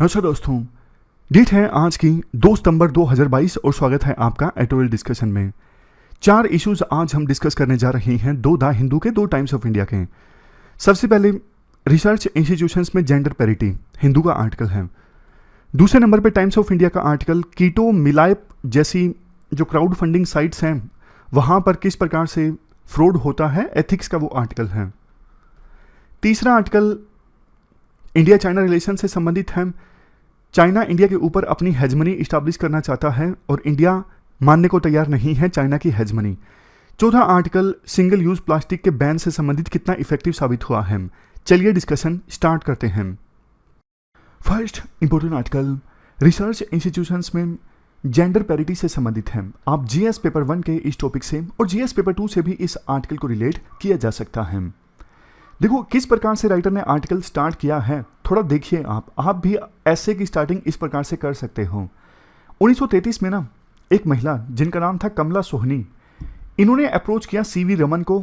नमस्कार दोस्तों, डेट है आज की 2 सितंबर 2022 और स्वागत है आपका एटोरियल डिस्कशन में। 4 इश्यूज आज हम डिस्कस करने जा रहे हैं, 2 द हिंदू के, 2 टाइम्स ऑफ इंडिया के। सबसे पहले रिसर्च इंस्टीट्यूशंस में जेंडर पैरिटी, हिंदू का आर्टिकल है। दूसरे नंबर पे टाइम्स ऑफ इंडिया का आर्टिकल कीटो मिलाप जैसी जो क्राउड फंडिंग साइट्स हैं वहाँ पर किस प्रकार से फ्रॉड होता है, एथिक्स का वो आर्टिकल है। तीसरा आर्टिकल इंडिया चाइना रिलेशन से संबंधित है। चाइना इंडिया के ऊपर अपनी हेजमनी इस्टेब्लिश करना चाहता है और इंडिया मानने को तैयार नहीं है चाइना की हेजमनी। चौथा आर्टिकल सिंगल यूज प्लास्टिक के बैन से संबंधित कितना इफेक्टिव साबित हुआ है। चलिए डिस्कशन स्टार्ट करते हैं। First important article research institutions में जेंडर पैरिटी से संबंधित है। आप जीएस पेपर 1 के इस टॉपिक से और जीएस पेपर 2 से भी इस आर्टिकल को रिलेट किया जा सकता है। देखो किस प्रकार से राइटर ने आर्टिकल स्टार्ट किया है, थोड़ा देखिए। आप भी ऐसे की स्टार्टिंग इस प्रकार से कर सकते हो। 1933 में ना एक महिला जिनका नाम था कमला सोहनी, इन्होंने अप्रोच किया सीवी रमन को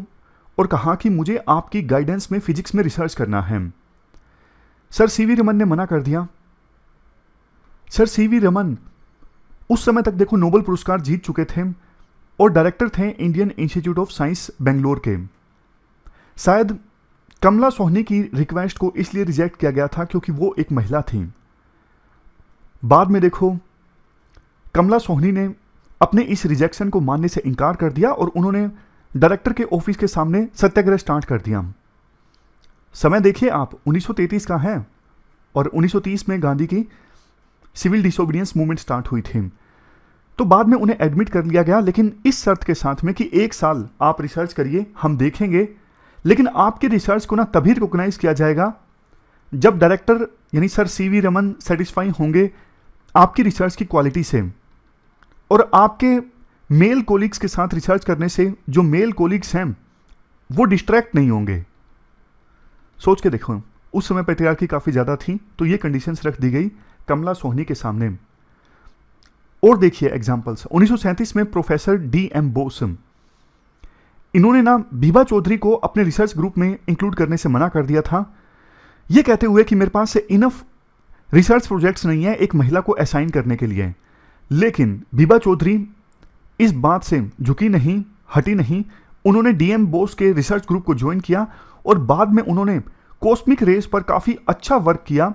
और कहा कि मुझे आपकी गाइडेंस में फिजिक्स में रिसर्च करना है। सर सीवी रमन ने मना कर दिया। सर सीवी रमन उस समय तक देखो नोबेल पुरस्कार जीत चुके थे और डायरेक्टर थे Indian institute of science Bangalore के। शायद कमला सोहनी की रिक्वेस्ट को इसलिए रिजेक्ट किया गया था क्योंकि वो एक महिला थी। बाद में देखो कमला सोहनी ने अपने इस रिजेक्शन को मानने से इनकार कर दिया और उन्होंने डायरेक्टर के ऑफिस के सामने सत्याग्रह स्टार्ट कर दिया। समय देखिए आप, 1933 का है और 1930 में गांधी की सिविल डिसोबीडियंस मूवमेंट स्टार्ट हुई थी। तो बाद में उन्हें एडमिट कर लिया गया, लेकिन इस शर्त के साथ में कि 1 साल आप रिसर्च करिए, हम देखेंगे, लेकिन आपकी रिसर्च को ना तभी रिकॉग्नाइज किया जाएगा जब डायरेक्टर यानी सर सीवी रमन सेटिस्फाई होंगे आपकी रिसर्च की क्वालिटी से और आपके मेल कोलिग्स के साथ रिसर्च करने से जो मेल कोलिग्स हैं वो डिस्ट्रैक्ट नहीं होंगे। सोच के देखो, उस समय पैट्रियार्की काफ़ी ज़्यादा थी, तो ये कंडीशंस रख दी गई कमला सोहनी के सामने। और देखिए एग्जाम्पल्स, 1937 में प्रोफेसर DM बोस, इन्होंने ना बीबा चौधरी को अपने रिसर्च ग्रुप में इंक्लूड करने से मना कर दिया था, ये कहते हुए कि मेरे पास से इनफ रिसर्च प्रोजेक्ट्स नहीं है एक महिला को असाइन करने के लिए। लेकिन बीबा चौधरी इस बात से झुकी नहीं, हटी नहीं। उन्होंने DM बोस के रिसर्च ग्रुप को ज्वाइन किया और बाद में उन्होंने कॉस्मिक रेस पर काफ़ी अच्छा वर्क किया।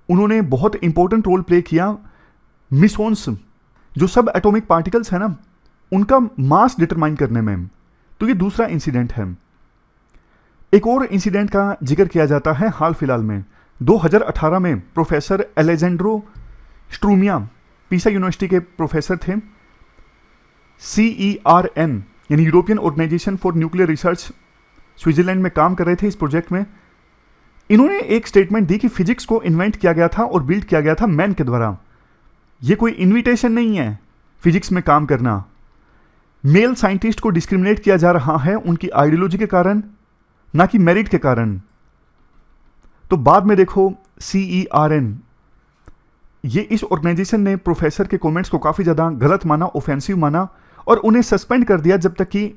उन्होंने बहुत इंपॉर्टेंट रोल प्ले किया मिसोन्स, जो सब एटॉमिक पार्टिकल्स है ना, उनका मास डिटरमाइन करने में। तो ये दूसरा इंसिडेंट है। एक और इंसिडेंट का जिक्र किया जाता है हाल फिलहाल में। 2018 में प्रोफेसर एलेजेंड्रो स्ट्रूमिया, पीसा यूनिवर्सिटी के प्रोफेसर थे, CERN यानी European Organization for Nuclear Research, Switzerland में काम कर रहे थे इस प्रोजेक्ट में। इन्होंने एक स्टेटमेंट दी कि फिजिक्स को इन्वेंट किया गया था और बिल्ड किया गया था मैन के द्वारा। ये कोई इन्विटेशन नहीं है फिजिक्स में काम करना। मेल साइंटिस्ट को डिस्क्रिमिनेट किया जा रहा है उनकी आइडियोलॉजी के कारण, ना कि मेरिट के कारण। तो बाद में देखो CERN, ये इस ऑर्गेनाइजेशन ने प्रोफेसर के कमेंट्स को काफ़ी ज़्यादा गलत माना, ऑफेंसिव माना और उन्हें सस्पेंड कर दिया जब तक कि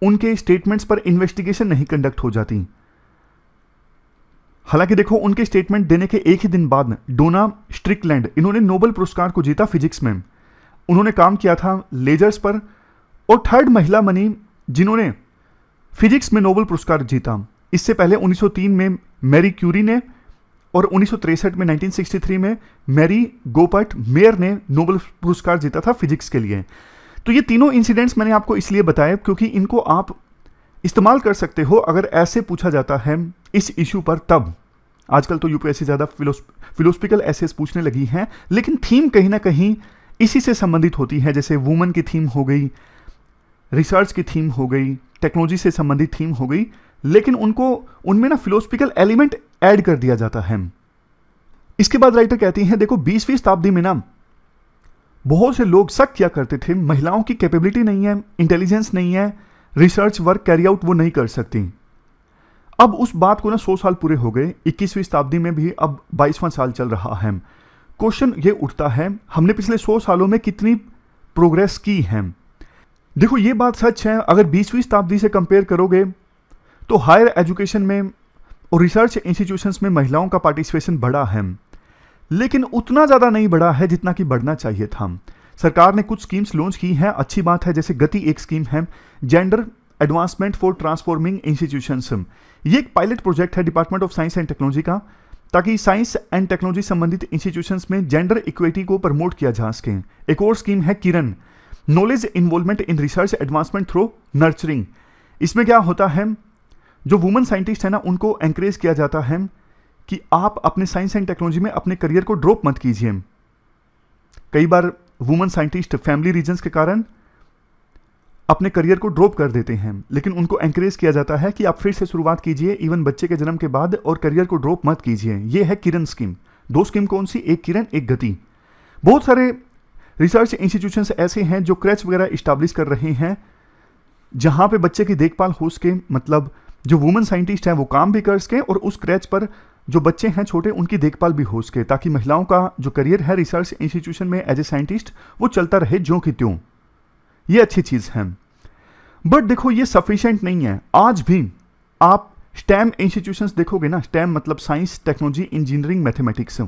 उनके स्टेटमेंट्स पर इन्वेस्टिगेशन नहीं कंडक्ट हो जाती। हालांकि देखो उनके स्टेटमेंट देने के एक ही दिन बाद डोना स्ट्रिकलैंड, इन्होंने नोबेल पुरस्कार को जीता फिजिक्स में। उन्होंने काम किया था लेजर्स पर और 3rd महिला बनी जिन्होंने फिजिक्स में नोबेल पुरस्कार जीता। इससे पहले 1903 में मैरी क्यूरी ने और 1963 में 1963 में मैरी गोपर्ट मेयर ने नोबेल पुरस्कार जीता था फिजिक्स के लिए। तो ये तीनों इंसिडेंट्स मैंने आपको इसलिए बताया क्योंकि इनको आप इस्तेमाल कर सकते हो अगर ऐसे पूछा जाता है इस इशू पर। तब आजकल तो यूपीएससी ज़्यादा फिलोसफिकल एसेस पूछने लगी हैं, लेकिन थीम कहीं ना कहीं इसी से संबंधित होती है। जैसे वुमन की थीम हो गई, रिसर्च की थीम हो गई, टेक्नोलॉजी से संबंधित थीम हो गई, लेकिन उनमें ना फिलोसफिकल एलिमेंट ऐड कर दिया जाता है। इसके बाद राइटर कहती हैं देखो 20वीं शताब्दी में ना बहुत से लोग शक किया करते थे महिलाओं की कैपेबिलिटी नहीं है, इंटेलिजेंस नहीं है, रिसर्च वर्क कैरी आउट वो नहीं कर सकती। अब उस बात को ना 100 साल पूरे हो गए, 21वीं शताब्दी में भी अब 22वां साल चल रहा है। क्वेश्चन ये उठता है हमने पिछले 100 सालों में कितनी प्रोग्रेस की है। देखो ये बात सच है, अगर 20वीं शताब्दी से कंपेयर करोगे तो हायर एजुकेशन में और रिसर्च इंस्टीट्यूशंस में महिलाओं का पार्टिसिपेशन बढ़ा है। लेकिन उतना ज़्यादा नहीं बढ़ा है जितना कि बढ़ना चाहिए था। सरकार ने कुछ स्कीम्स लॉन्च की हैं, अच्छी बात है, जैसे गति एक स्कीम है, gender advancement for transforming institutions. ये एक पायलट प्रोजेक्ट है department of science and technology का, ताकि साइंस एंड टेक्नोलॉजी संबंधित इंस्टीट्यूशंस में जेंडर इक्विटी को प्रमोट किया जा सके। एक और स्कीम है Kiran, knowledge involvement in research advancement through nurturing. इसमें क्या होता है, जो वुमेन साइंटिस्ट है ना, उनको एंकरेज किया जाता है कि आप अपने साइंस एंड टेक्नोलॉजी में अपने करियर को ड्रॉप मत कीजिए। कई बार वुमेन साइंटिस्ट फैमिली रीजंस के कारण अपने करियर को ड्रॉप कर देते हैं, लेकिन उनको एंकरेज किया जाता है कि आप फिर से शुरुआत कीजिए, इवन बच्चे के जन्म के बाद, और करियर को ड्रॉप मत कीजिए। ये है किरण स्कीम। दो स्कीम कौन सी, एक किरण एक गति। बहुत सारे रिसर्च इंस्टीट्यूशंस ऐसे हैं जो क्रैच वगैरह इस्टेब्लिश कर रहे हैं, जहां पे बच्चे की देखभाल हो सके, मतलब जो वुमेन साइंटिस्ट हैं वो काम भी कर सके और उस क्रैच पर जो बच्चे हैं छोटे उनकी देखभाल भी हो सके, ताकि महिलाओं का जो करियर है रिसर्च इंस्टीट्यूशन में एज ए साइंटिस्ट वो चलता रहे ज्यों की त्यों। ये अच्छी चीज़ है। बट देखो ये सफिशिएंट नहीं है। आज भी आप स्टेम इंस्टीट्यूशंस देखोगे ना, स्टेम मतलब साइंस टेक्नोलॉजी इंजीनियरिंग मैथमेटिक्स,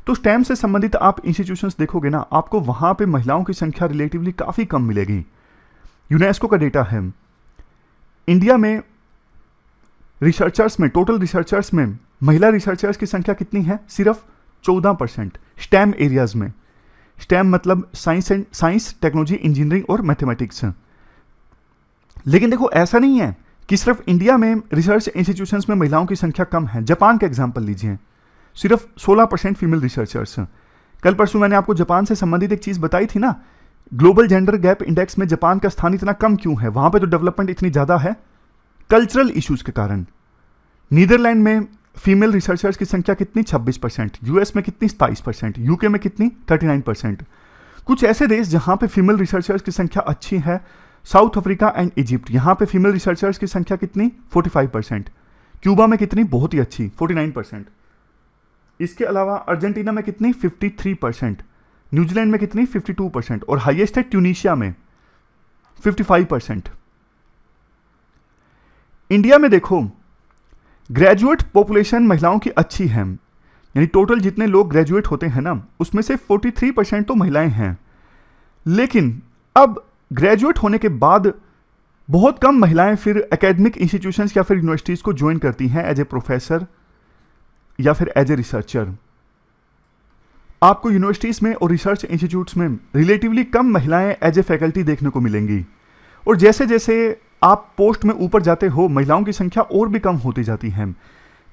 तो स्टेम से संबंधित आप इंस्टीट्यूशंस देखोगे ना, आपको वहां पे महिलाओं की संख्या रिलेटिवली काफ़ी कम मिलेगी। यूनेस्को का डेटा है, इंडिया में रिसर्चर्स में, टोटल रिसर्चर्स में महिला रिसर्चर्स की संख्या कितनी है, सिर्फ 14% स्टेम एरियाज में। स्टेम मतलब साइंस टेक्नोलॉजी इंजीनियरिंग और मैथमेटिक्स। लेकिन देखो ऐसा नहीं है कि सिर्फ इंडिया में रिसर्च इंस्टीट्यूशंस में महिलाओं की संख्या कम है। जापान का एग्जांपल लीजिए, सिर्फ 16% फीमेल रिसर्चर्स। कल परसों मैंने आपको जापान से संबंधित एक चीज बताई थी ना, ग्लोबल जेंडर गैप इंडेक्स में जापान का स्थान इतना कम क्यों है, वहां पे तो डेवलपमेंट इतनी ज्यादा है, कल्चरल इश्यूज के कारण। नीदरलैंड में फीमेल रिसर्चर्स की संख्या कितनी, 26%। यूएस में कितनी, 27%। यूके में कितनी, 39%। कुछ ऐसे देश जहां पे फीमेल रिसर्चर्स की संख्या अच्छी है, साउथ अफ्रीका एंड इजिप्ट, यहां पे फीमेल रिसर्चर्स की संख्या कितनी, 45%। क्यूबा में कितनी, बहुत ही अच्छी, 49%। इसके अलावा अर्जेंटीना में कितनी, 53%। न्यूजीलैंड में कितनी, 52%। और हाईएस्ट है ट्यूनीशिया में 55%। इंडिया में देखो ग्रेजुएट पॉपुलेशन महिलाओं की अच्छी है, यानी टोटल जितने लोग ग्रेजुएट होते हैं ना, उसमें से 43% तो महिलाएं हैं। लेकिन अब ग्रेजुएट होने के बाद बहुत कम महिलाएं फिर एकेडमिक इंस्टीट्यूशंस या फिर यूनिवर्सिटीज को ज्वाइन करती हैं एज ए प्रोफेसर या फिर एज ए रिसर्चर। आपको यूनिवर्सिटीज में और रिसर्च इंस्टीट्यूट्स में रिलेटिवली कम महिलाएं एज ए फैकल्टी देखने को मिलेंगी, और जैसे जैसे आप पोस्ट में ऊपर जाते हो महिलाओं की संख्या और भी कम होती जाती है।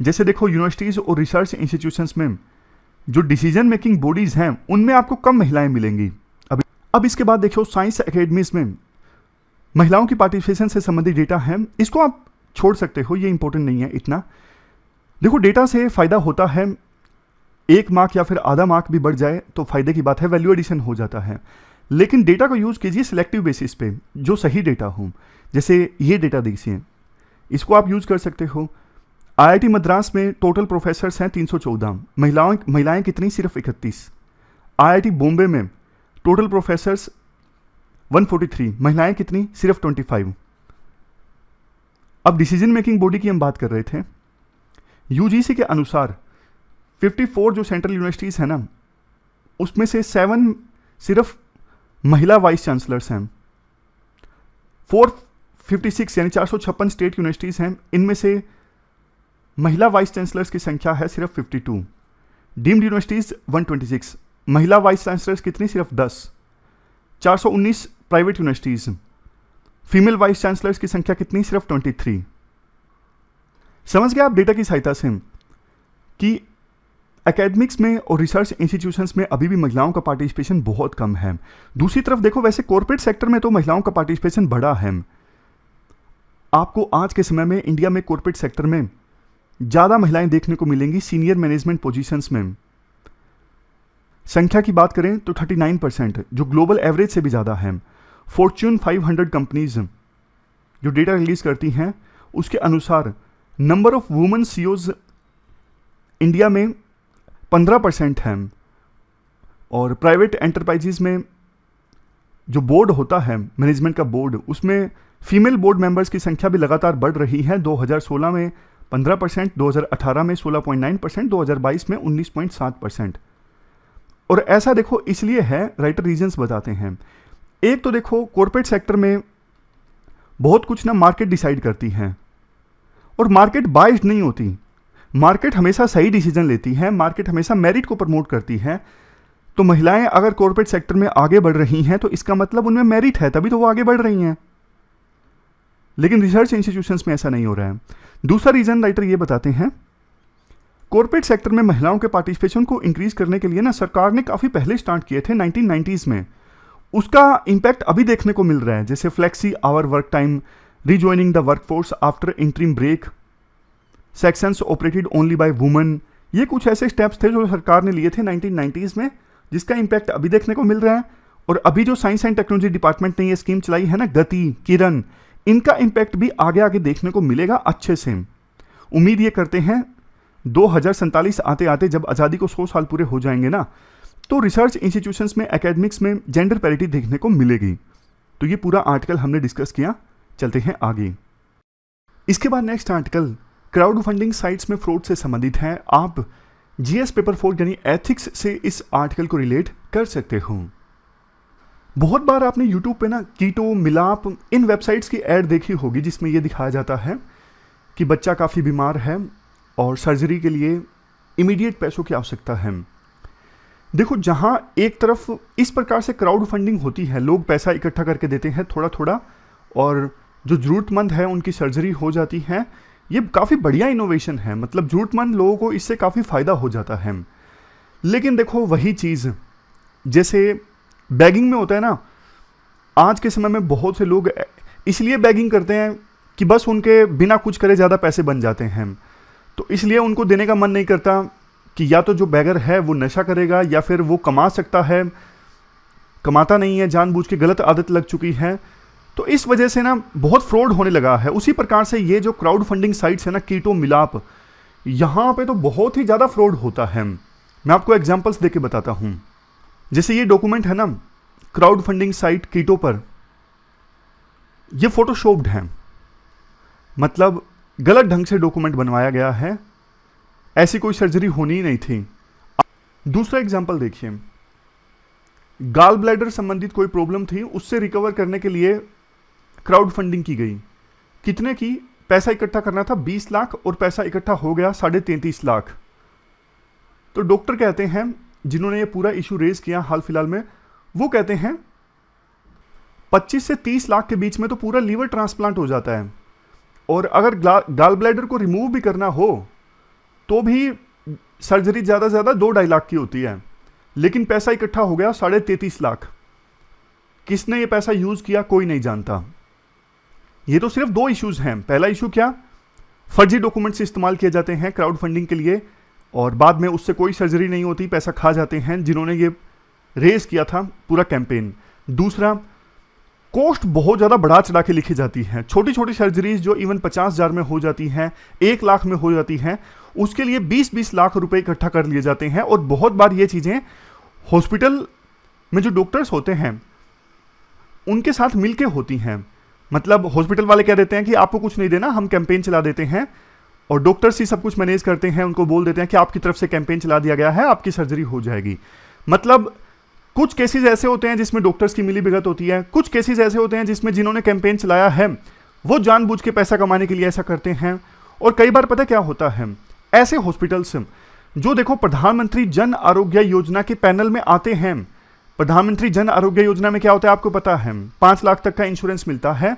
जैसे देखो यूनिवर्सिटीज और रिसर्च इंस्टीट्यूशंस में जो डिसीजन मेकिंग बॉडीज हैं उनमें आपको कम महिलाएं मिलेंगी। अब इसके बाद देखो साइंस एकेडमीज में महिलाओं की पार्टिसिपेशन से संबंधित डेटा है, इसको आप छोड़ सकते हो, ये इंपॉर्टेंट नहीं है इतना। देखो डेटा से फायदा होता है, 1 मार्क या फिर आधा मार्क भी बढ़ जाए तो फायदे की बात है, वैल्यू एडिशन हो जाता है। लेकिन डेटा को यूज कीजिए सिलेक्टिव बेसिस पे, जो सही डेटा हो। जैसे ये डेटा देखिए, इसको आप यूज कर सकते हो। आईआईटी मद्रास में टोटल प्रोफेसर्स हैं 314, महिलाएं कितनी, सिर्फ 31। आईआईटी बॉम्बे में टोटल प्रोफेसर्स 143, महिलाएं कितनी, सिर्फ 25। अब डिसीजन मेकिंग बॉडी की हम बात कर रहे थे, यूजीसी के अनुसार 54 जो सेंट्रल यूनिवर्सिटीज है ना, उसमें से 7 सिर्फ महिला वाइस चांसलर्स हैं। 456 यानी 456 स्टेट यूनिवर्सिटीज हैं, इनमें से महिला वाइस चांसलर्स की संख्या है सिर्फ 52। डीम्ड यूनिवर्सिटीज 126, महिला वाइस चांसलर्स कितनी, सिर्फ 10। 419 private universities, female vice chancellors की संख्या कितनी, सिर्फ 23। समझ गए आप डेटा की सहायता से कि एकेडमिक्स में और रिसर्च इंस्टीट्यूशंस में अभी भी महिलाओं का पार्टिसिपेशन बहुत कम है। दूसरी तरफ देखो वैसे कॉर्पोरेट सेक्टर में तो महिलाओं का पार्टिसिपेशन बढ़ा है। आपको आज के समय में इंडिया में कॉर्पोरेट सेक्टर में ज़्यादा महिलाएं देखने को मिलेंगी सीनियर मैनेजमेंट पोजीशंस में। संख्या की बात करें तो 39%, जो ग्लोबल एवरेज से भी ज़्यादा है। फॉर्च्यून 500 कंपनीज जो डेटा रिलीज करती हैं उसके अनुसार number of women CEOs India में 15% है, और प्राइवेट एंटरप्राइजेज में जो बोर्ड होता है मैनेजमेंट का बोर्ड, उसमें फीमेल बोर्ड मेंबर्स की संख्या भी लगातार बढ़ रही है। 2016 में 15%, 2018 में 16.9%, 2022 में 19.7%। और ऐसा देखो इसलिए है, राइटर रीजंस बताते हैं। एक तो देखो कॉर्पोरेट सेक्टर में बहुत कुछ ना मार्केट डिसाइड करती है, और मार्केट बाइस्ड नहीं होती, मार्केट हमेशा सही डिसीजन लेती है, मार्केट हमेशा मेरिट को प्रमोट करती है। तो महिलाएं अगर कॉर्पोरेट सेक्टर में आगे बढ़ रही हैं तो इसका मतलब उनमें मेरिट है, तभी तो वो आगे बढ़ रही हैं। लेकिन रिसर्च इंस्टीट्यूशंस में ऐसा नहीं हो रहा है। दूसरा रीजन राइटर ये बताते हैं, कॉर्पोरेट सेक्टर में महिलाओं के पार्टिसिपेशन को इंक्रीज करने के लिए ना सरकार ने काफ़ी पहले स्टार्ट किए थे 1990s में। उसका इम्पैक्ट अभी देखने को मिल रहा है, जैसे flexi hour work time, rejoining the workforce after interim break, sections operated only by women. ये कुछ ऐसे स्टेप्स थे जो सरकार ने लिए थे 1990s में, जिसका इम्पैक्ट अभी देखने को मिल रहा है। और अभी जो साइंस एंड टेक्नोलॉजी डिपार्टमेंट ने ये स्कीम चलाई है ना, गति, किरण, इनका इम्पैक्ट भी आगे आगे देखने को मिलेगा अच्छे से। उम्मीद ये करते हैं 2047 आते आते जब आज़ादी को 100 साल पूरे हो जाएंगे ना, तो रिसर्च इंस्टीट्यूशंस में, एकेडमिक्स में जेंडर पैरिटी देखने को मिलेगी। तो ये पूरा आर्टिकल हमने डिस्कस किया, चलते हैं आगे। इसके बाद next article crowd funding sites में फ्रॉड से संबंधित है। आप जीएस पेपर 4 यानी एथिक्स से इस आर्टिकल को रिलेट कर सकते हो। बहुत बार आपने यूट्यूब पे ना कीटो, मिलाप, इन वेबसाइट्स की ऐड देखी होगी, जिसमें यह दिखाया जाता है कि बच्चा काफ़ी बीमार है और सर्जरी के लिए इमीडिएट पैसों की आवश्यकता है। देखो, जहां एक तरफ इस प्रकार से क्राउड फंडिंग होती है, लोग पैसा इकट्ठा करके देते हैं थोड़ा थोड़ा, और जो ज़रूरतमंद है उनकी सर्जरी हो जाती है। ये काफ़ी बढ़िया इनोवेशन है, मतलब ज़रूरतमंद लोगों को इससे काफ़ी फ़ायदा हो जाता है। लेकिन देखो वही चीज़ जैसे बैगिंग में होता है ना, आज के समय में बहुत से लोग इसलिए बैगिंग करते हैं कि बस उनके बिना कुछ करे ज़्यादा पैसे बन जाते हैं, तो इसलिए उनको देने का मन नहीं करता कि या तो जो बैगर है वो नशा करेगा या फिर वो कमा सकता है, कमाता नहीं है, जानबूझ के गलत आदत लग चुकी है। तो इस वजह से ना बहुत फ्रॉड होने लगा है। उसी प्रकार से ये जो क्राउड फंडिंग साइट्स है ना, कीटो, मिलाप, यहाँ पे तो बहुत ही ज़्यादा फ्रॉड होता है। मैं आपको एग्जांपल्स देके बताता हूँ। जैसे ये डॉक्यूमेंट है ना क्राउड फंडिंग साइट कीटो पर, ये फोटोशॉप्ड है, मतलब गलत ढंग से डॉक्यूमेंट बनवाया गया है, ऐसी कोई सर्जरी होनी ही नहीं थी। दूसरा एग्जाम्पल देखिए, गाल ब्लैडर संबंधित कोई प्रॉब्लम थी, उससे रिकवर करने के लिए क्राउड फंडिंग की गई। कितने की? पैसा इकट्ठा करना था 20 लाख और पैसा इकट्ठा हो गया 33.5 लाख। तो डॉक्टर कहते हैं, जिन्होंने ये पूरा इशू रेज किया हाल फिलहाल में, वो कहते हैं 25 से 30 लाख के बीच में तो पूरा लीवर ट्रांसप्लांट हो जाता है, और अगर गाल ब्लैडर को रिमूव भी करना हो तो भी सर्जरी ज़्यादा से ज़्यादा 2-2.5 लाख की होती है। लेकिन पैसा इकट्ठा हो गया 33.5 लाख। किसने ये पैसा यूज़ किया कोई नहीं जानता। ये तो सिर्फ 2 इश्यूज हैं। पहला इशू क्या, फर्जी डॉक्यूमेंट्स इस्तेमाल किए जाते हैं क्राउड फंडिंग के लिए, और बाद में उससे कोई सर्जरी नहीं होती, पैसा खा जाते हैं जिन्होंने ये रेज किया था पूरा कैंपेन। दूसरा, कॉस्ट बहुत ज़्यादा बढ़ा चढ़ा के लिखी जाती है। छोटी छोटी सर्जरीज जो इवन 50,000 में हो जाती हैं, 1 लाख में हो जाती हैं, उसके लिए 20-20 लाख रुपए इकट्ठा कर लिए जाते हैं। और बहुत बार ये चीज़ें हॉस्पिटल में जो डॉक्टर्स होते हैं उनके साथ मिलके होती हैं। मतलब हॉस्पिटल वाले कह देते हैं कि आपको कुछ नहीं देना, हम कैंपेन चला देते हैं, और डॉक्टर्स ही सब कुछ मैनेज करते हैं, उनको बोल देते हैं कि आपकी तरफ से कैंपेन चला दिया गया है, आपकी सर्जरी हो जाएगी। मतलब कुछ केसेस ऐसे होते हैं जिसमें डॉक्टर्स की मिली भगत होती है, कुछ केसेस ऐसे होते हैं जिसमें जिन्होंने कैंपेन चलाया है वो जानबूझ के पैसा कमाने के लिए ऐसा करते हैं। और कई बार पता क्या होता है, ऐसे हॉस्पिटल्स जो देखो प्रधानमंत्री जन आरोग्य योजना के पैनल में आते हैं। प्रधानमंत्री जन आरोग्य योजना में क्या होता है आपको पता है, 5 लाख तक का इंश्योरेंस मिलता है,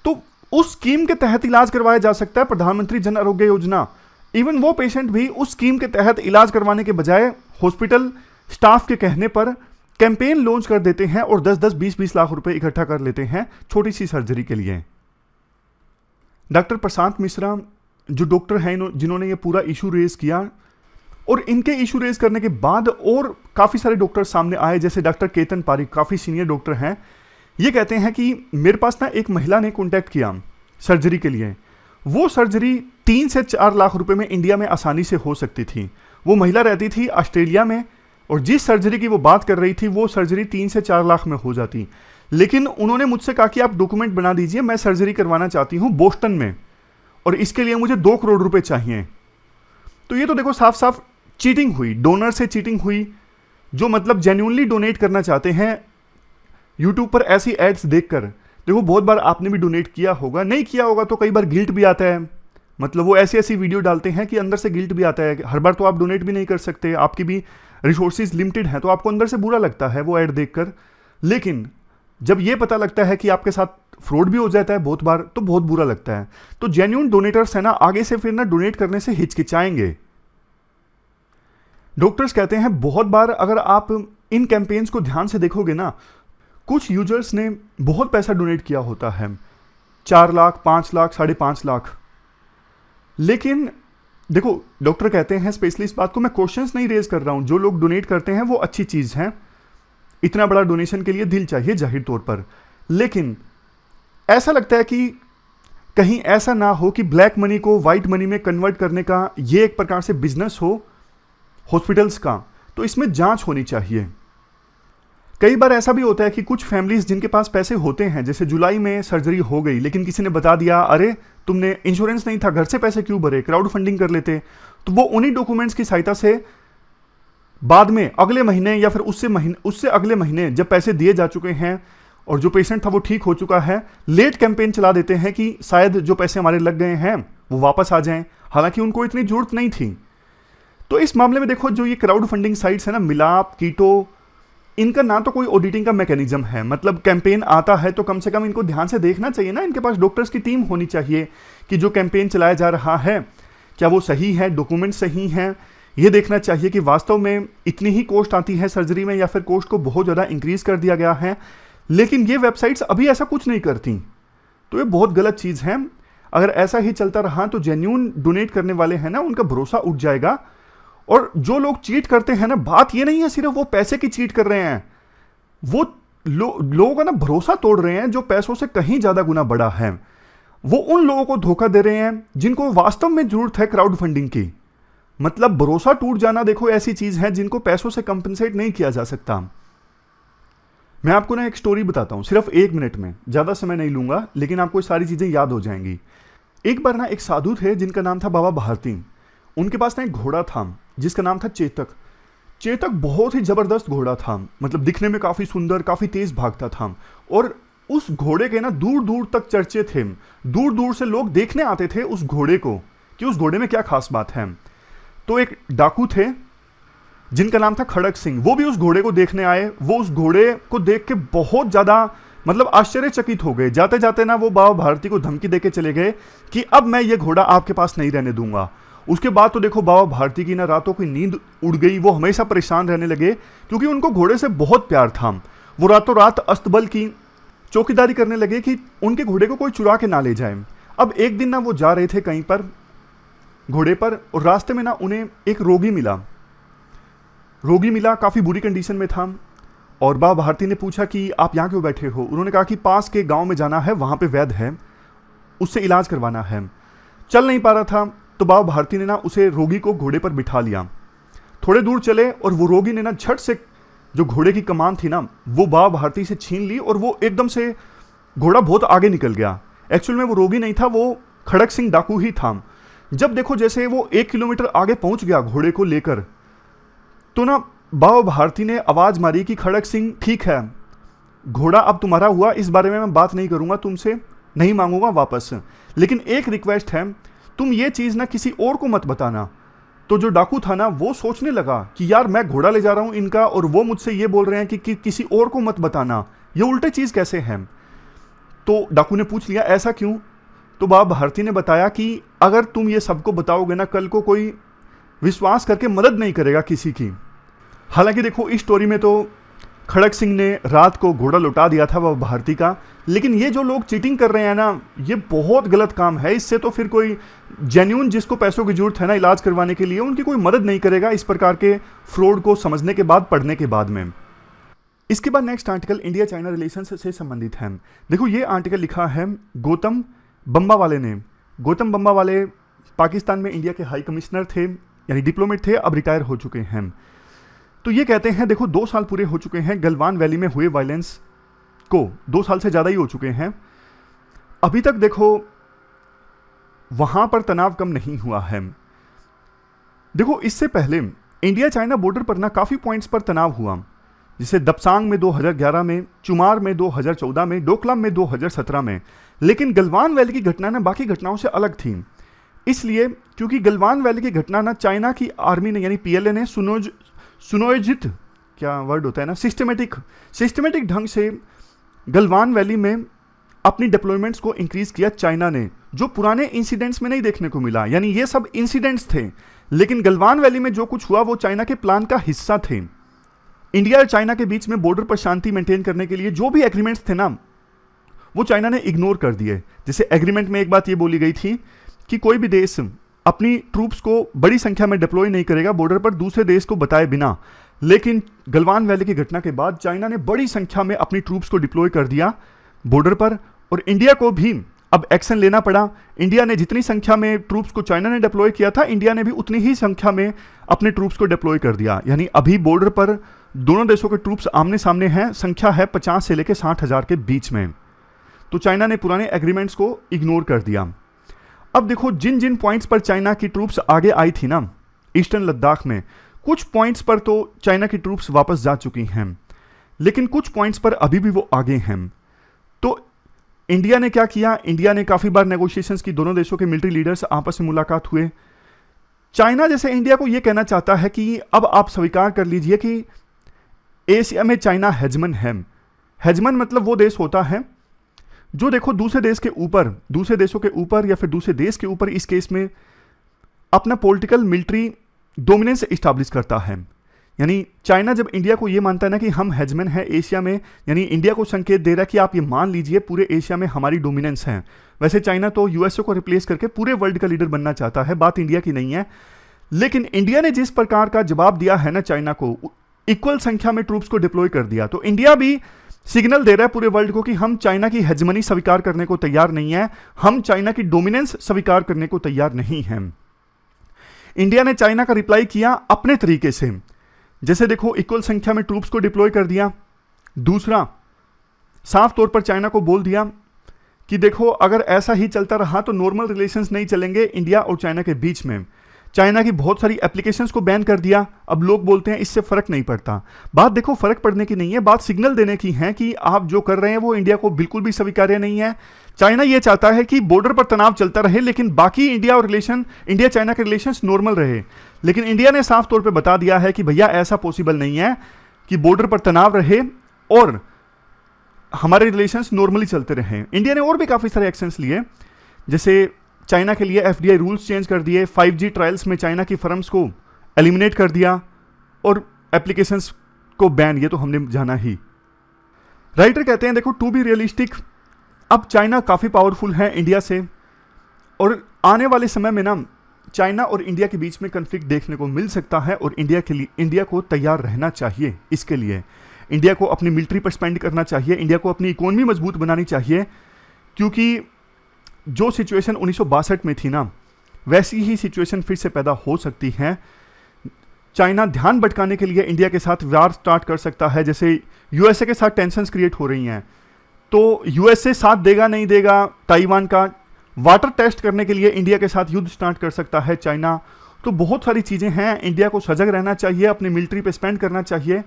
तो उस स्कीम के तहत इलाज करवाया जा सकता है। प्रधानमंत्री जन आरोग्य योजना, इवन वो पेशेंट भी उस स्कीम के तहत इलाज करवाने के बजाय हॉस्पिटल स्टाफ के कहने पर कैंपेन लॉन्च कर देते हैं और 10-10, 20-20 लाख रुपए इकट्ठा कर लेते हैं छोटी सी सर्जरी के लिए। डॉक्टर प्रशांत मिश्रा जो डॉक्टर हैं जिन्होंने ये पूरा इशू रेज किया, और इनके इशू रेज करने के बाद और काफ़ी सारे डॉक्टर सामने आए, जैसे डॉक्टर केतन पारिक, काफ़ी सीनियर डॉक्टर हैं। ये कहते हैं कि मेरे पास ना एक महिला ने कॉन्टैक्ट किया सर्जरी के लिए। वो सर्जरी 3 से 4 लाख रुपए में इंडिया में आसानी से हो सकती थी। वो महिला रहती थी ऑस्ट्रेलिया में, और जिस सर्जरी की वो बात कर रही थी वो सर्जरी 3 से 4 लाख में हो जाती। लेकिन उन्होंने मुझसे कहा कि आप डॉक्यूमेंट बना दीजिए, मैं सर्जरी करवाना चाहती हूँ बोस्टन में, और इसके लिए मुझे 2 करोड़ रुपए चाहिए। तो ये तो देखो साफ साफ चीटिंग हुई, डोनर से चीटिंग हुई, जो मतलब जेन्युइनली डोनेट करना चाहते हैं यूट्यूब पर ऐसी एड्स देखकर। देखो बहुत बार आपने भी डोनेट किया होगा, नहीं किया होगा तो कई बार गिल्ट भी आता है। मतलब वो ऐसी ऐसी वीडियो डालते हैं कि अंदर से गिल्ट भी आता है। हर बार तो आप डोनेट भी नहीं कर सकते, आपकी भी रिसोर्सेज लिमिटेड हैं, तो आपको अंदर से बुरा लगता है वो ऐड देखकर। लेकिन जब ये पता लगता है कि आपके साथ फ्रॉड भी हो जाता है बहुत बार, तो बहुत बुरा लगता है। तो जेन्युइन डोनेटर्स है ना, आगे से फिर ना डोनेट करने से हिचकिचाएंगे। डॉक्टर्स कहते हैं बहुत बार अगर आप इन कैंपेन्स को ध्यान से देखोगे ना, कुछ यूजर्स ने बहुत पैसा डोनेट किया होता है, 4 लाख, 5 लाख, 5.5 लाख। लेकिन देखो डॉक्टर कहते हैं, स्पेशली इस बात को मैं क्वेश्चंस नहीं रेज कर रहा हूं, जो लोग डोनेट करते हैं वो अच्छी चीज है, इतना बड़ा डोनेशन के लिए दिल चाहिए जाहिर तौर पर। लेकिन ऐसा लगता है कि कहीं ऐसा ना हो कि ब्लैक मनी को व्हाइट मनी में कन्वर्ट करने का ये एक प्रकार से बिजनेस हो हॉस्पिटल्स का, तो इसमें जांच होनी चाहिए। कई बार ऐसा भी होता है कि कुछ फैमिलीज जिनके पास पैसे होते हैं, जैसे जुलाई में सर्जरी हो गई लेकिन किसी ने बता दिया अरे तुमने इंश्योरेंस नहीं था, घर से पैसे क्यों भरे, क्राउड फंडिंग कर लेते, तो वो उन्हीं डॉक्यूमेंट्स की सहायता से बाद में अगले महीने या फिर उससे अगले महीने जब पैसे दिए जा चुके हैं और जो पेशेंट था वो ठीक हो चुका है, लेट कैंपेन चला देते हैं कि शायद जो पैसे हमारे लग गए हैं वो वापस आ जाएं, हालांकि उनको इतनी जरूरत नहीं थी। तो इस मामले में देखो जो ये क्राउड फंडिंग साइट्स है ना, मिलाप, कीटो, इनका ना तो कोई ऑडिटिंग का मैकेनिज्म है। मतलब कैंपेन आता है तो कम से कम इनको ध्यान से देखना चाहिए ना, इनके पास डॉक्टर्स की टीम होनी चाहिए कि जो कैंपेन चलाया जा रहा है क्या वो सही है, डॉक्यूमेंट सही हैं, ये देखना चाहिए कि वास्तव में इतनी ही कॉस्ट आती है सर्जरी में या फिर कॉस्ट को बहुत ज़्यादा इंक्रीज कर दिया गया है। लेकिन ये वेबसाइट्स अभी ऐसा कुछ नहीं करती, तो ये बहुत गलत चीज़ है। अगर ऐसा ही चलता रहा तो जेन्युइन डोनेट करने वाले हैं ना, उनका भरोसा उठ जाएगा। और जो लोग चीट करते हैं ना, बात ये नहीं है सिर्फ वो पैसे की चीट कर रहे हैं, वो लोगों का ना भरोसा तोड़ रहे हैं जो पैसों से कहीं ज्यादा गुना बड़ा है। वो उन लोगों को धोखा दे रहे हैं जिनको वास्तव में जरूरत है क्राउड फंडिंग की। मतलब भरोसा टूट जाना देखो ऐसी चीज है जिनको पैसों से कंपनसेट नहीं किया जा सकता। मैं आपको ना एक स्टोरी बताता हूं, सिर्फ 1 मिनट में, ज्यादा समय नहीं लूंगा, लेकिन आपको ये सारी चीजें याद हो जाएंगी। एक बार ना एक साधु थे जिनका नाम था बाबा भारती। उनके पास ना एक घोड़ा था जिसका नाम था चेतक। चेतक बहुत ही जबरदस्त घोड़ा था, मतलब दिखने में काफी सुंदर, काफी तेज भागता था। और उस घोड़े के ना दूर दूर तक चर्चे थे, दूर दूर से लोग देखने आते थे उस घोड़े को कि उस घोड़े में क्या खास बात है। तो एक डाकू थे जिनका नाम था खड़क सिंह, वो भी उस घोड़े को देखने आए। वो उस घोड़े को देख के बहुत ज्यादा मतलब आश्चर्यचकित हो गए। जाते जाते ना वो बाबा भारती को धमकी देके चले गए कि अब मैं ये घोड़ा आपके पास नहीं रहने दूंगा। उसके बाद तो देखो बाबा भारती की ना रातों की नींद उड़ गई, वो हमेशा परेशान रहने लगे क्योंकि उनको घोड़े से बहुत प्यार था। वो रातों रात अस्तबल की चौकीदारी करने लगे कि उनके घोड़े को कोई चुरा के ना ले जाए। अब एक दिन ना वो जा रहे थे कहीं पर घोड़े पर, और रास्ते में ना उन्हें एक रोगी मिला, काफी बुरी कंडीशन में था। और बाबा भारती ने पूछा कि आप यहाँ क्यों बैठे हो। उन्होंने कहा कि पास के गांव में जाना है, वहां पे वैद्य है, उससे इलाज करवाना है। चल नहीं पा रहा था तो बाबा भारती ने ना उसे रोगी को घोड़े पर बिठा लिया। थोड़े दूर चले और वो रोगी ने ना झट से जो घोड़े की कमान थी ना वो बाबा भारती से छीन ली और वो एकदम से घोड़ा बहुत आगे निकल गया। एक्चुअल में वो रोगी नहीं था, वो खड़क सिंह डाकू ही था। जब देखो जैसे वो 1 किलोमीटर आगे पहुंच गया घोड़े को लेकर, तो ना बाबा भारती ने आवाज मारी कि खड़क सिंह ठीक है, घोड़ा अब तुम्हारा हुआ, इस बारे में मैं बात नहीं करूंगा तुमसे, नहीं मांगूंगा वापस, लेकिन एक रिक्वेस्ट है, तुम ये चीज ना किसी और को मत बताना। तो जो डाकू था ना वो सोचने लगा कि यार मैं घोड़ा ले जा रहा हूं इनका और वो मुझसे ये बोल रहे हैं कि किसी और को मत बताना, ये उल्टे चीज कैसे है। तो डाकू ने पूछ लिया ऐसा क्यों। तो बाबा भारती ने बताया कि अगर तुम ये सबको बताओगे ना, कल को कोई विश्वास करके मदद नहीं करेगा किसी की। हालांकि देखो इस स्टोरी में तो खड़क सिंह ने रात को घोड़ा लौटा दिया था बाबा भारती का, लेकिन ये जो लोग चीटिंग कर रहे हैं ना, ये बहुत गलत काम है। इससे तो फिर कोई जेन्युइन जिसको पैसों की जरूरत है ना इलाज करवाने के लिए, उनकी कोई मदद नहीं करेगा इस प्रकार के फ्रॉड को समझने के बाद, पढ़ने के बाद में। इसके बाद next article India China relation से संबंधित है। देखो ये आर्टिकल लिखा है गौतम बंबावाले ने। गौतम बंबावाले पाकिस्तान में इंडिया के हाई कमिश्नर थे, यानी डिप्लोमेट थे, अब रिटायर हो चुके हैं। तो ये कहते हैं देखो 2 साल पूरे हो चुके हैं गलवान वैली में हुए वायलेंस को, 2 साल से ज़्यादा ही हो चुके हैं। अभी तक देखो वहाँ पर तनाव कम नहीं हुआ है। देखो इससे पहले इंडिया चाइना बॉर्डर पर ना काफ़ी पॉइंट्स पर तनाव हुआ, जैसे दपसांग में 2011 में, चुमार में 2014 में, डोकलाम में 2017 में। लेकिन गलवान वैली की घटना ना बाकी घटनाओं से अलग थी, इसलिए क्योंकि गलवान वैली की घटना ना चाइना की आर्मी ने यानी पीएलए ने सुनियोजित क्या वर्ड होता है ना, सिस्टमेटिक ढंग से गलवान वैली में अपनी डिप्लॉयमेंट्स को इंक्रीज किया चाइना ने, जो पुराने इंसिडेंट्स में नहीं देखने को मिला। यानी ये सब इंसिडेंट्स थे, लेकिन गलवान वैली में जो कुछ हुआ वो चाइना के प्लान का हिस्सा थे। इंडिया और चाइना के बीच में बॉर्डर पर शांति मेंटेन करने के लिए जो भी एग्रीमेंट्स थे ना, वो चाइना ने इग्नोर कर दिए। जैसे एग्रीमेंट में एक बात ये बोली गई थी कि कोई भी देश अपनी ट्रूप्स को बड़ी संख्या में डिप्लॉय नहीं करेगा बॉर्डर पर दूसरे देश को बताए बिना। लेकिन गलवान वैली की घटना के बाद चाइना ने बड़ी संख्या में अपनी ट्रूप्स को डिप्लॉय कर दिया बॉर्डर पर, और इंडिया को भी अब एक्शन लेना पड़ा। इंडिया ने जितनी संख्या में ट्रूप्स को चाइना ने डिप्लॉय किया था, इंडिया ने भी उतनी ही संख्या में अपने ट्रूप्स को डिप्लॉय कर दिया। यानी अभी बॉर्डर पर दोनों देशों के ट्रूप्स आमने सामने हैं, संख्या है 50 से लेकर 60,000 के बीच में। तो चाइना ने पुराने एग्रीमेंट्स को इग्नोर कर दिया। अब देखो जिन जिन पॉइंट्स पर चाइना की ट्रूप्स आगे आई थी ना, ईस्टर्न लद्दाख में कुछ पॉइंट्स पर तो चाइना की ट्रूप्स वापस जा चुकी हैं, लेकिन कुछ पॉइंट्स पर अभी भी वो आगे हैं। तो इंडिया ने क्या किया, इंडिया ने काफी बार नेगोशिएशंस की, दोनों देशों के मिलिट्री लीडर्स आपस में मुलाकात हुए। चाइना जैसे इंडिया को यह कहना चाहता है कि अब आप स्वीकार कर लीजिए कि एशिया में चाइना हेजमन है। हेजमन मतलब वो देश होता है जो देखो दूसरे देश के ऊपर, दूसरे देशों के ऊपर या फिर दूसरे देश के ऊपर इस केस में अपना पॉलिटिकल मिलिट्री डोमिनेंस एस्टैब्लिश करता है। यानी चाइना जब इंडिया को ये मानता है ना कि हम हेजमन है एशिया में, यानी इंडिया को संकेत दे रहा है कि आप ये मान लीजिए पूरे एशिया में हमारी डोमिनेंस है। वैसे चाइना तो यूएसए को रिप्लेस करके पूरे वर्ल्ड का लीडर बनना चाहता है, बात इंडिया की नहीं है। लेकिन इंडिया ने जिस प्रकार का जवाब दिया है ना चाइना को, इक्वल संख्या में ट्रूप्स को डिप्लॉय कर दिया, तो इंडिया भी सिग्नल दे रहा है पूरे वर्ल्ड को कि हम चाइना की हेजमनी स्वीकार करने को तैयार नहीं है, हम चाइना की डोमिनेंस स्वीकार करने को तैयार नहीं है। इंडिया ने चाइना का रिप्लाई किया अपने तरीके से, जैसे देखो इक्वल संख्या में ट्रूप्स को डिप्लॉय कर दिया। दूसरा, साफ तौर पर चाइना को बोल दिया कि देखो अगर ऐसा ही चलता रहा तो नॉर्मल रिलेशंस नहीं चलेंगे इंडिया और चाइना के बीच में। चाइना की बहुत सारी एप्लीकेशंस को बैन कर दिया। अब लोग बोलते हैं इससे फर्क नहीं पड़ता। बात देखो फर्क पड़ने की नहीं है, बात सिग्नल देने की है कि आप जो कर रहे हैं वो इंडिया को बिल्कुल भी स्वीकार्य नहीं है। चाइना ये चाहता है कि बॉर्डर पर तनाव चलता रहे, लेकिन बाकी इंडिया चाइना के रिलेशंस नॉर्मल रहे। लेकिन इंडिया ने साफ तौर पे बता दिया है कि भैया ऐसा पॉसिबल नहीं है कि बॉर्डर पर तनाव रहे और हमारे रिलेशंस नॉर्मली चलते रहे। इंडिया ने और भी काफी सारे एक्शंस लिए, जैसे चाइना के लिए एफडीआई रूल्स चेंज कर दिए, 5G ट्रायल्स में चाइना की फर्म्स को एलिमिनेट कर दिया और एप्लीकेशंस को बैन, ये तो हमने जाना ही। राइटर कहते हैं देखो टू बी रियलिस्टिक, अब चाइना काफ़ी पावरफुल है इंडिया से, और आने वाले समय में ना चाइना और इंडिया के बीच में कन्फ्लिक्ट देखने को मिल सकता है, और इंडिया को तैयार रहना चाहिए। इसके लिए इंडिया को अपनी मिलिट्री पर स्पेंड करना चाहिए, इंडिया को अपनी इकोनॉमी मजबूत बनानी चाहिए, क्योंकि जो सिचुएशन 1962 में थी ना, वैसी ही सिचुएशन फिर से पैदा हो सकती है। चाइना ध्यान भटकाने के लिए इंडिया के साथ वार स्टार्ट कर सकता है, जैसे यूएसए के साथ टेंशंस क्रिएट हो रही हैं, तो यूएसए साथ देगा नहीं देगा ताइवान का वाटर टेस्ट करने के लिए इंडिया के साथ युद्ध स्टार्ट कर सकता है चाइना। तो बहुत सारी चीज़ें हैं, इंडिया को सजग रहना चाहिए, अपनी मिलिट्री पे स्पेंड करना चाहिए।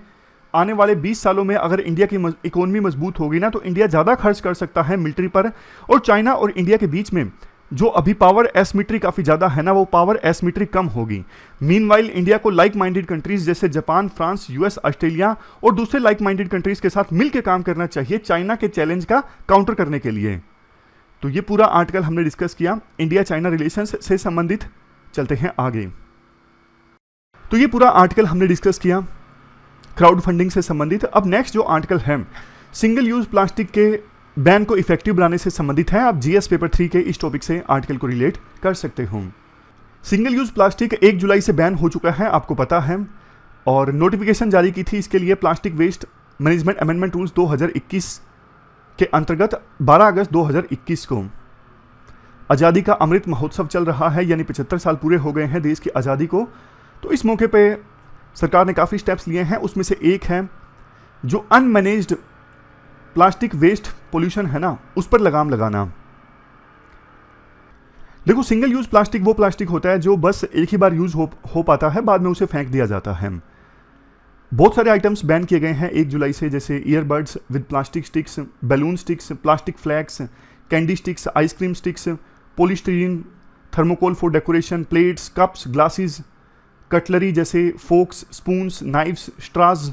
आने वाले 20 सालों में अगर इंडिया की इकोनॉमी मजबूत होगी ना, तो इंडिया ज़्यादा खर्च कर सकता है मिलिट्री पर, और चाइना और इंडिया के बीच में जो अभी पावर एसिमेट्री काफ़ी ज़्यादा है ना, वो पावर एसिमेट्री कम होगी। मीनवाइल इंडिया को लाइक माइंडेड कंट्रीज जैसे जापान, फ्रांस, यूएस, ऑस्ट्रेलिया और दूसरे लाइक माइंडेड कंट्रीज के साथ मिलकर काम करना चाहिए चाइना के चैलेंज का काउंटर करने के लिए। तो ये पूरा आर्टिकल हमने डिस्कस किया इंडिया चाइना रिलेशंस से संबंधित। चलते हैं आगे। तो ये पूरा आर्टिकल हमने डिस्कस किया क्राउड फंडिंग से संबंधित। अब नेक्स्ट जो आर्टिकल है सिंगल यूज प्लास्टिक के बैन को इफेक्टिव बनाने से संबंधित है। आप जीएस पेपर 3 के इस टॉपिक से आर्टिकल को रिलेट कर सकते हो। सिंगल यूज प्लास्टिक 1 जुलाई से बैन हो चुका है, आपको पता है, और नोटिफिकेशन जारी की थी इसके लिए plastic waste management amendment rules 2021 के अंतर्गत 12 अगस्त 2021 को। आज़ादी का अमृत महोत्सव चल रहा है, यानी 75 साल पूरे हो गए हैं देश की आज़ादी को। तो इस मौके पे सरकार ने काफ़ी स्टेप्स लिए हैं, उसमें से एक है जो अनमैनेज्ड प्लास्टिक वेस्ट पोल्यूशन है ना, उस पर लगाम लगाना। देखो, सिंगल यूज प्लास्टिक वो प्लास्टिक होता है जो बस एक ही बार यूज हो पाता है, बाद में उसे फेंक दिया जाता है। बहुत सारे आइटम्स बैन किए गए हैं 1 जुलाई से, जैसे earbuds with plastic sticks, balloon sticks, plastic flags, candy sticks, ice cream sticks, polystyrene, thermocol for decoration, plates, cups, glasses, cutlery जैसे फोक्स, स्पून्स, नाइफ्स, स्ट्राज,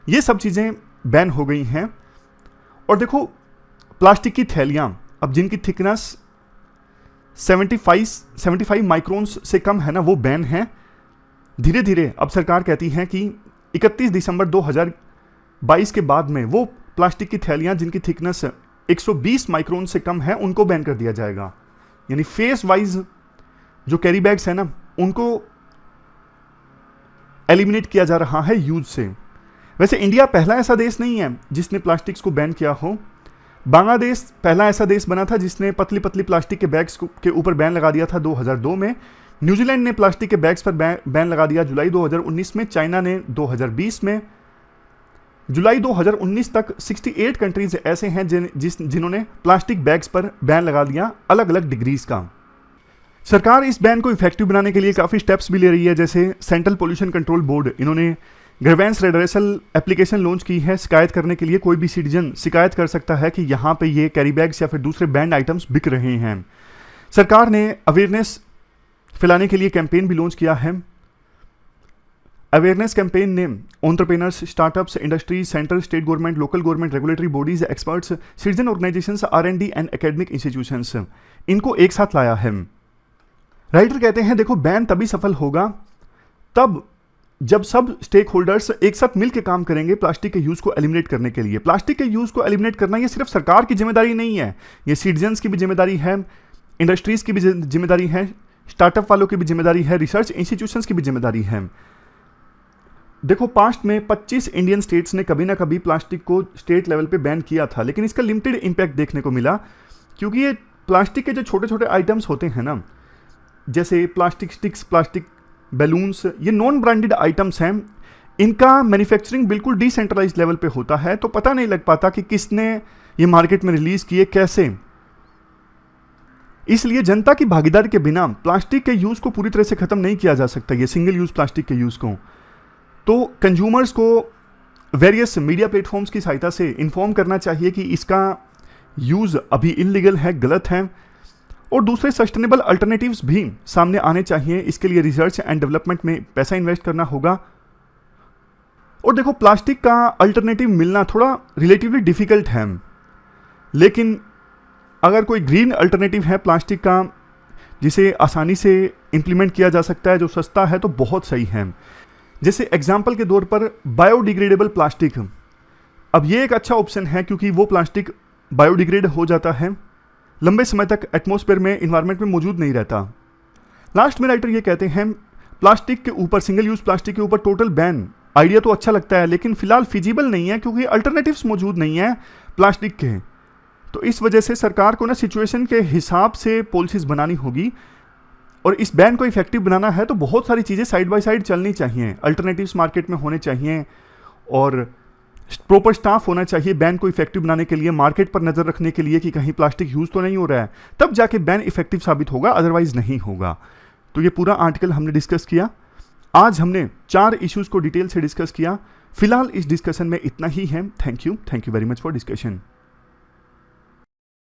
ये सब चीज़ें बैन हो गई हैं। और देखो, प्लास्टिक की थैलियाँ अब जिनकी थिकनेस 75 माइक्रोन्स से कम है ना, वो बैन है। धीरे धीरे अब सरकार कहती है कि 31 दिसंबर 2022 के बाद में वो प्लास्टिक की थैलियाँ जिनकी थिकनेस 120 माइक्रोन से कम है उनको बैन कर दिया जाएगा। यानी फेस वाइज जो कैरी बैग्स है ना, उनको एलिमिनेट किया जा रहा है यूज से। वैसे इंडिया पहला ऐसा देश नहीं है जिसने प्लास्टिक्स को बैन किया हो। बांग्लादेश पहला ऐसा देश बना था जिसने पतली पतली प्लास्टिक के बैग्स के ऊपर बैन लगा दिया था 2002 में। न्यूजीलैंड ने प्लास्टिक के बैग्स पर बैन लगा दिया जुलाई 2019 में। चाइना ने 2020 में। जुलाई 2019 तक 68 कंट्रीज ऐसे हैं जिन्होंने प्लास्टिक बैग्स पर बैन लगा दिया, अलग अलग डिग्रीज का। सरकार इस बैन को इफेक्टिव बनाने के लिए काफ़ी स्टेप्स भी ले रही है, जैसे सेंट्रल पोल्यूशन कंट्रोल बोर्ड, इन्होंने ग्रीवेंस रेडरेसल एप्लीकेशन लॉन्च की है। शिकायत करने के लिए कोई भी सिटीजन शिकायत कर सकता है कि यहाँ पे ये कैरी बैग्स या फिर दूसरे बैंड आइटम्स बिक रहे हैं। सरकार ने अवेयरनेस फैलाने के लिए कैंपेन भी लॉन्च किया है। अवेयरनेस कैंपेन ने entrepreneurs, startups, industries, central, state government, local government, regulatory bodies, experts, citizen organisations, R&D and academic institutions, इनको एक साथ लाया है। राइटर कहते हैं, देखो, बैन तभी सफल होगा तब जब सब स्टेक होल्डर्स एक साथ मिलकर काम करेंगे प्लास्टिक के यूज को एलिमिनेट करने के लिए। प्लास्टिक के यूज को एलिमिनेट करना ये सिर्फ सरकार की जिम्मेदारी नहीं है, ये सिटीजन्स की भी जिम्मेदारी है, इंडस्ट्रीज की भी जिम्मेदारी है, स्टार्टअप वालों की भी जिम्मेदारी है, रिसर्च इंस्टीट्यूशंस की भी जिम्मेदारी है। देखो, पास्ट में 25 इंडियन स्टेट्स ने कभी ना कभी प्लास्टिक को स्टेट लेवल पे बैन किया था, लेकिन इसका लिमिटेड इंपैक्ट देखने को मिला, क्योंकि ये प्लास्टिक के जो छोटे छोटे आइटम्स होते हैं ना, जैसे प्लास्टिक स्टिक्स, प्लास्टिक बैलून्स, ये नॉन ब्रांडेड आइटम्स हैं। इनका मैन्युफैक्चरिंग बिल्कुल डिसेंट्रलाइज्ड लेवल पे होता है, तो पता नहीं लग पाता कि किसने ये मार्केट में रिलीज किए, कैसे। इसलिए जनता की भागीदारी के बिना प्लास्टिक के यूज को पूरी तरह से खत्म नहीं किया जा सकता, ये सिंगल यूज प्लास्टिक के यूज को। तो कंज्यूमर्स को वेरियस मीडिया प्लेटफॉर्म्स की सहायता से इन्फॉर्म करना चाहिए कि इसका यूज अभी इलीगल है, गलत है, और दूसरे सस्टेनेबल अल्टरनेटिव्स भी सामने आने चाहिए। इसके लिए रिसर्च एंड डेवलपमेंट में पैसा इन्वेस्ट करना होगा। और देखो, प्लास्टिक का अल्टरनेटिव मिलना थोड़ा रिलेटिवली डिफिकल्ट है, लेकिन अगर कोई ग्रीन अल्टरनेटिव है प्लास्टिक का जिसे आसानी से इंप्लीमेंट किया जा सकता है, जो सस्ता है, तो बहुत सही है। जैसे एग्जाम्पल के तौर पर बायोडिग्रेडेबल प्लास्टिक, अब ये एक अच्छा ऑप्शन है क्योंकि वो प्लास्टिक बायोडिग्रेड हो जाता है, लंबे समय तक एटमॉस्फेयर में, इन्वायरमेंट में मौजूद नहीं रहता। लास्ट में राइटर ये कहते हैं, प्लास्टिक के ऊपर, सिंगल यूज प्लास्टिक के ऊपर टोटल बैन आइडिया तो अच्छा लगता है, लेकिन फिलहाल फिजिबल नहीं है क्योंकि अल्टरनेटिव्स मौजूद नहीं है प्लास्टिक के। तो इस वजह से सरकार को ना सिचुएशन के हिसाब से पॉलिसीज बनानी होगी, और इस बैन को इफेक्टिव बनाना है तो बहुत सारी चीज़ें साइड बाय साइड चलनी चाहिए। अल्टरनेटिव्स मार्केट में होने चाहिए और प्रॉपर स्टाफ होना चाहिए बैन को इफेक्टिव बनाने के लिए, मार्केट पर नजर रखने के लिए कि कहीं प्लास्टिक यूज तो नहीं हो रहा है, तब जाके बैन इफेक्टिव साबित होगा, अदरवाइज नहीं होगा। तो ये पूरा आर्टिकल हमने डिस्कस किया। आज हमने 4 इश्यूज को डिटेल से डिस्कस किया। फिलहाल इस डिस्कशन में इतना ही है। Thank you very much for discussion.